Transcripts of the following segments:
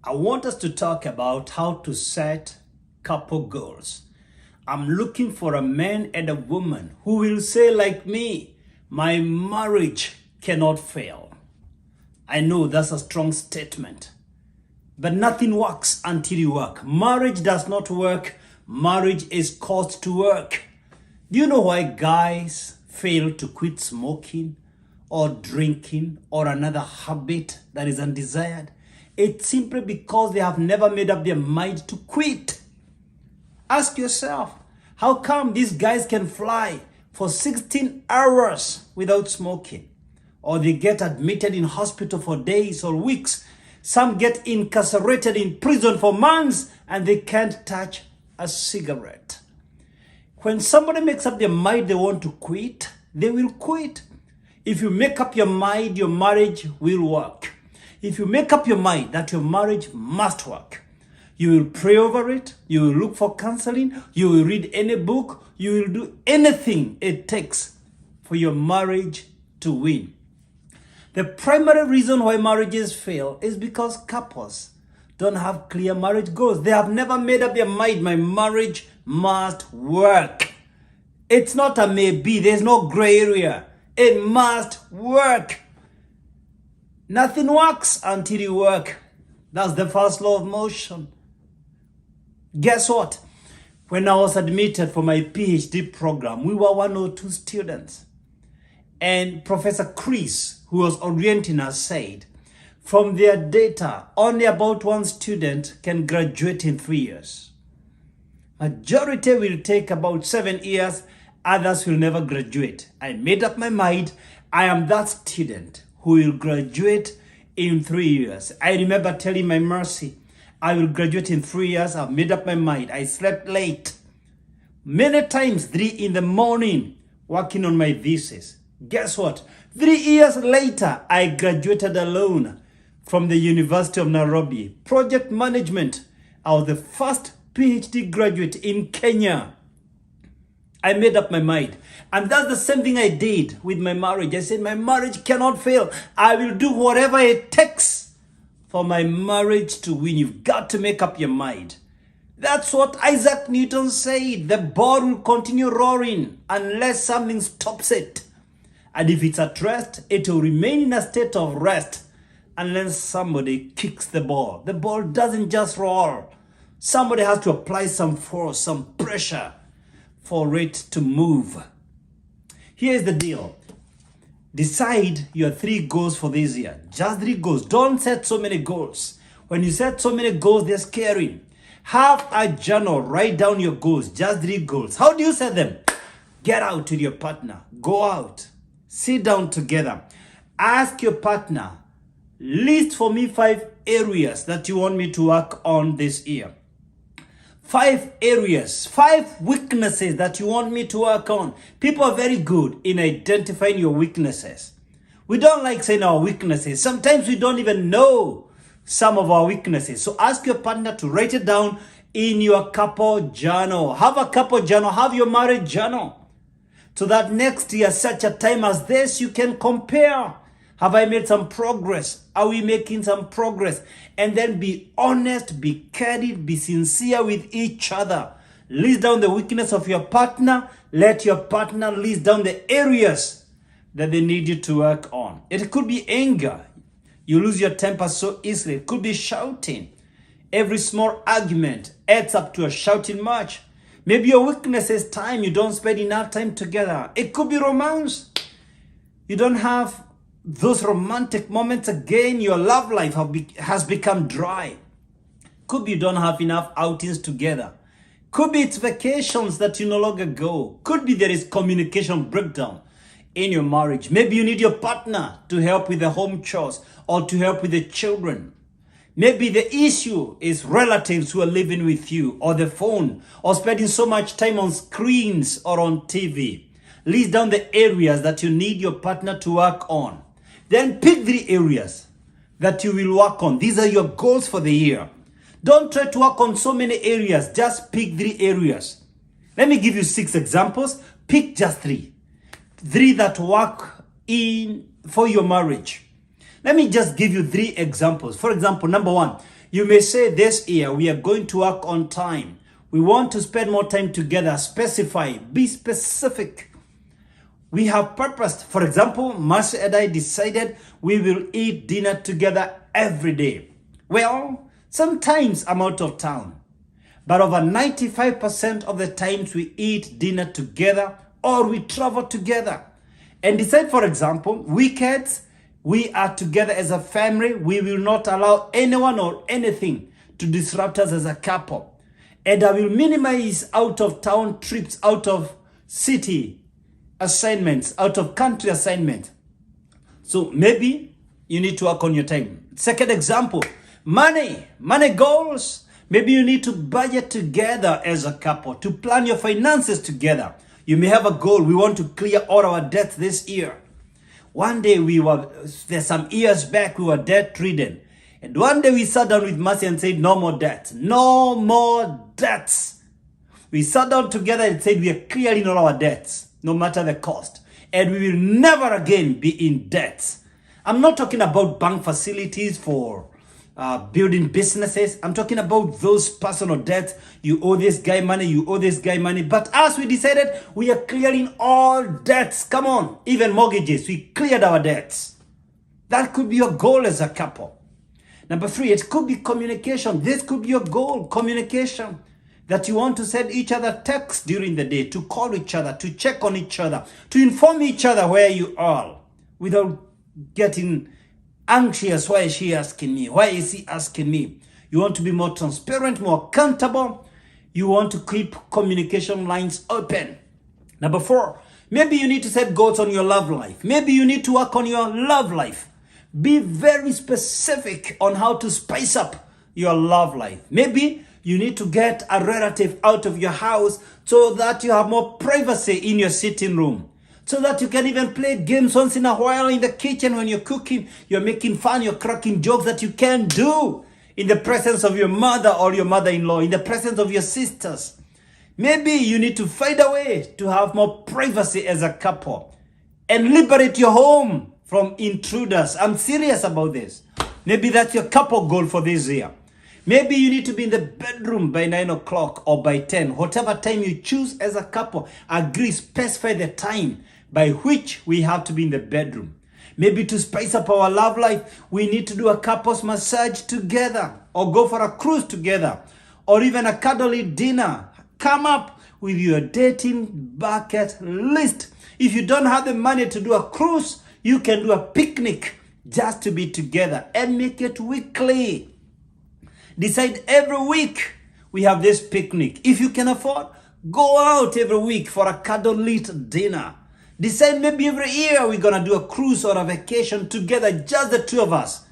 I want us to talk about how to set couple goals. I'm looking for a man and a woman who will say like me, my marriage cannot fail. I know that's a strong statement, but nothing works until you work. Marriage does not work. Marriage is caused to work. Do you know why guys fail to quit smoking or drinking or another habit that is undesired? It's simply because they have never made up their mind to quit. Ask yourself, how come these guys can fly for 16 hours without smoking? Or they get admitted in hospital for days or weeks. Some get incarcerated in prison for months and they can't touch a cigarette. When somebody makes up their mind they want to quit, they will quit. If you make up your mind, your marriage will work. If you make up your mind that your marriage must work, you will pray over it, you will look for counseling, you will read any book, you will do anything it takes for your marriage to win. The primary reason why marriages fail is because couples don't have clear marriage goals. They have never made up their mind, my marriage must work. It's not a maybe, there's no gray area. It must work. Nothing works until you work. That's the first law of motion. Guess what? When I was admitted for my PhD program, we were 102 students. And Professor Chris, who was orienting us, said, from their data, only about one student can graduate in 3 years. Majority will take about 7 years, others will never graduate. I made up my mind, I am that student who will graduate in 3 years. I remember telling my Mercy, I will graduate in 3 years. I've made up my mind. I slept late. Many times, 3 in the morning, working on my thesis. Guess what? 3 years later, I graduated alone from the University of Nairobi. Project management. I was the first PhD graduate in Kenya. I made up my mind. And that's the same thing I did with my marriage. I said, my marriage cannot fail. I will do whatever it takes for my marriage to win. You've got to make up your mind. That's what Isaac Newton said. The ball will continue roaring unless something stops it. And if it's at rest, it will remain in a state of rest unless somebody kicks the ball. The ball doesn't just roll. Somebody has to apply some force, some pressure for it to move. Here's the deal. Decide your 3 goals for this year. Just 3 goals. Don't set so many goals. When you set so many goals, they're scary. Have a journal. Write down your goals. Just 3 goals. How do you set them? Get out with your partner. Go out. Sit down together. Ask your partner, list for me 5 areas that you want me to work on this year. 5 areas, 5 weaknesses that you want me to work on. People are very good in identifying your weaknesses. We don't like saying our weaknesses. Sometimes we don't even know some of our weaknesses. So ask your partner to write it down in your couple journal. Have a couple journal. Have your marriage journal. So that next year, such a time as this, you can compare. Have I made some progress? Are we making some progress? And then be honest, be candid, be sincere with each other. List down the weakness of your partner. Let your partner list down the areas that they need you to work on. It could be anger. You lose your temper so easily. It could be shouting. Every small argument adds up to a shouting match. Maybe your weakness is time. You don't spend enough time together. It could be romance. You don't have those romantic moments again. Your love life has become dry. Could be you don't have enough outings together. Could be it's vacations that you no longer go. Could be there is communication breakdown in your marriage. Maybe you need your partner to help with the home chores or to help with the children. Maybe the issue is relatives who are living with you, or the phone, or spending so much time on screens or on TV. List down the areas that you need your partner to work on. Then pick 3 areas that you will work on. These are your goals for the year. Don't try to work on so many areas. Just pick 3 areas. Let me give you 6 examples. Pick just 3. 3 that work for your marriage. Let me just give you 3 examples. For example, number 1, You may say this year we are going to work on time. We want to spend more time together. Specify, be specific. We have purposed. For example, Marcy and I decided we will eat dinner together every day. Well, sometimes I'm out of town, but over 95% of the times we eat dinner together or we travel together. And decide, for example, weekends, we are together as a family. We will not allow anyone or anything to disrupt us as a couple. And I will minimize out of town trips, out of city assignments, out of country assignments. So maybe you need to work on your time. Second example, money goals. Maybe you need to budget together as a couple, to plan your finances together. You may have a goal. We want to clear all our debts this year. One day there's some years back, we were debt ridden. And one day we sat down with Mercy and said, no more debt. No more debts. We sat down together and said, we are clearing all our debts, no matter the cost. And we will never again be in debt. I'm not talking about bank facilities for building businesses. I'm talking about those personal debts. You owe this guy money, you owe this guy money. But as we decided, we are clearing all debts. Come on, even mortgages, we cleared our debts. That could be your goal as a couple. Number 3, it could be communication. This could be your goal, communication. That you want to send each other texts during the day, to call each other, to check on each other, to inform each other where you are without getting anxious. Why is she asking me? Why is he asking me? You want to be more transparent, more accountable. You want to keep communication lines open. Number 4, maybe you need to set goals on your love life. Maybe you need to work on your love life. Be very specific on how to spice up your love life. Maybe you need to get a relative out of your house so that you have more privacy in your sitting room. So that you can even play games once in a while in the kitchen when you're cooking. You're making fun, you're cracking jokes that you can't do in the presence of your mother or your mother-in-law, in the presence of your sisters. Maybe you need to find a way to have more privacy as a couple and liberate your home from intruders. I'm serious about this. Maybe that's your couple goal for this year. Maybe you need to be in the bedroom by 9 o'clock or by 10. Whatever time you choose as a couple, agree, specify the time by which we have to be in the bedroom. Maybe to spice up our love life, we need to do a couples massage together or go for a cruise together or even a cuddly dinner. Come up with your dating bucket list. If you don't have the money to do a cruise, you can do a picnic just to be together and make it weekly. Decide every week we have this picnic. If you can afford, go out every week for a candlelit dinner. Decide maybe every year we're going to do a cruise or a vacation together, just the two of us.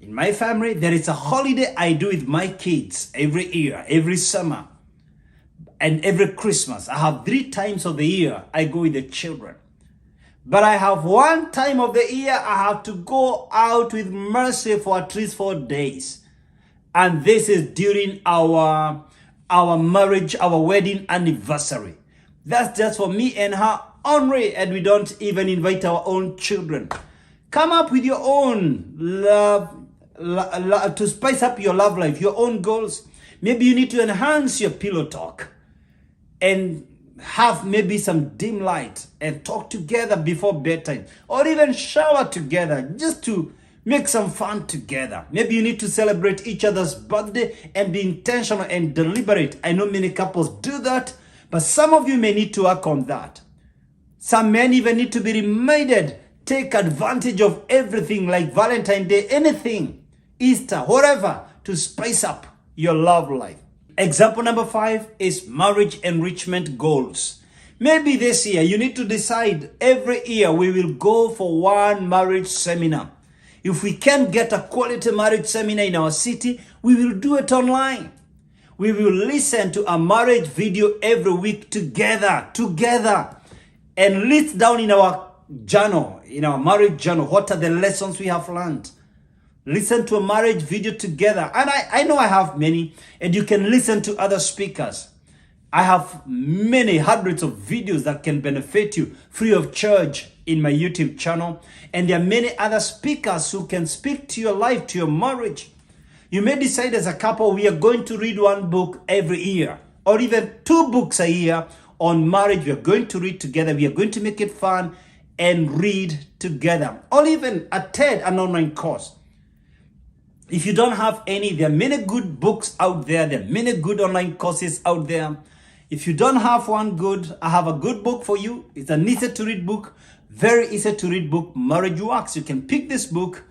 In my family, there is a holiday I do with my kids every year, every summer, and every Christmas. I have 3 times of the year I go with the children. But I have 1 time of the year I have to go out with Mercy for at least 4 days. And this is during our marriage, our wedding anniversary. That's just for me and her only, and we don't even invite our own children. Come up with your own love to spice up your love life, your own goals. Maybe you need to enhance your pillow talk and have maybe some dim light and talk together before bedtime, or even shower together just to make some fun together. Maybe you need to celebrate each other's birthday and be intentional and deliberate. I know many couples do that, but some of you may need to work on that. Some men even need to be reminded, take advantage of everything like Valentine's Day, anything, Easter, whatever, to spice up your love life. Example number 5 is marriage enrichment goals. Maybe this year you need to decide every year we will go for 1 marriage seminar. If we can't get a quality marriage seminar in our city, we will do it online. We will listen to a marriage video every week together, and list down in our journal, in our marriage journal, what are the lessons we have learned. Listen to a marriage video together. And I know I have many, and you can listen to other speakers. I have many hundreds of videos that can benefit you free of charge in my YouTube channel. And there are many other speakers who can speak to your life, to your marriage. You may decide as a couple, we are going to read one book every year, or even 2 books a year on marriage. We are going to read together. We are going to make it fun and read together, or even attend an online course. If you don't have any, there are many good books out there. There are many good online courses out there. If you don't have one good, I have a good book for you. It's an easy to read book, very easy to read book, Marriage Works. You can pick this book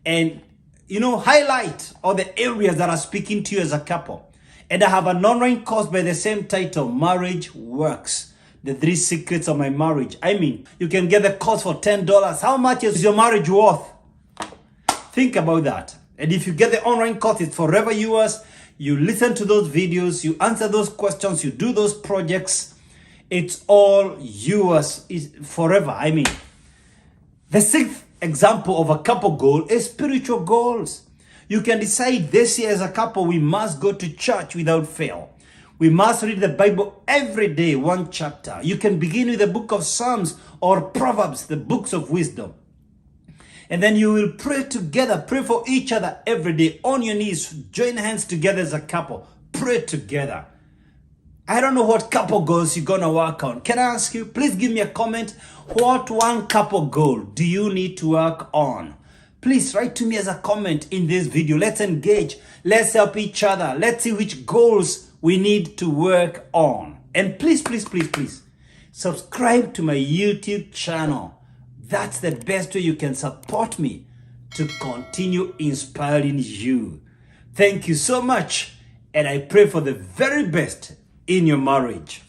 and, highlight all the areas that are speaking to you as a couple. And I have an online course by the same title, Marriage Works. The 3 secrets of my marriage. You can get the course for $10. How much is your marriage worth? Think about that. And if you get the online course, it's forever yours. You listen to those videos, you answer those questions, you do those projects. It's all yours. It's forever. The 6th example of a couple goal is spiritual goals. You can decide this year as a couple, we must go to church without fail. We must read the Bible every day, 1 chapter. You can begin with the book of Psalms or Proverbs, the books of wisdom. And then you will pray together, pray for each other every day on your knees. Join hands together as a couple. Pray together. I don't know what couple goals you're going to work on. Can I ask you, please give me a comment. What one couple goal do you need to work on? Please write to me as a comment in this video. Let's engage. Let's help each other. Let's see which goals we need to work on. And please, subscribe to my YouTube channel. That's the best way you can support me to continue inspiring you. Thank you so much. And I pray for the very best in your marriage.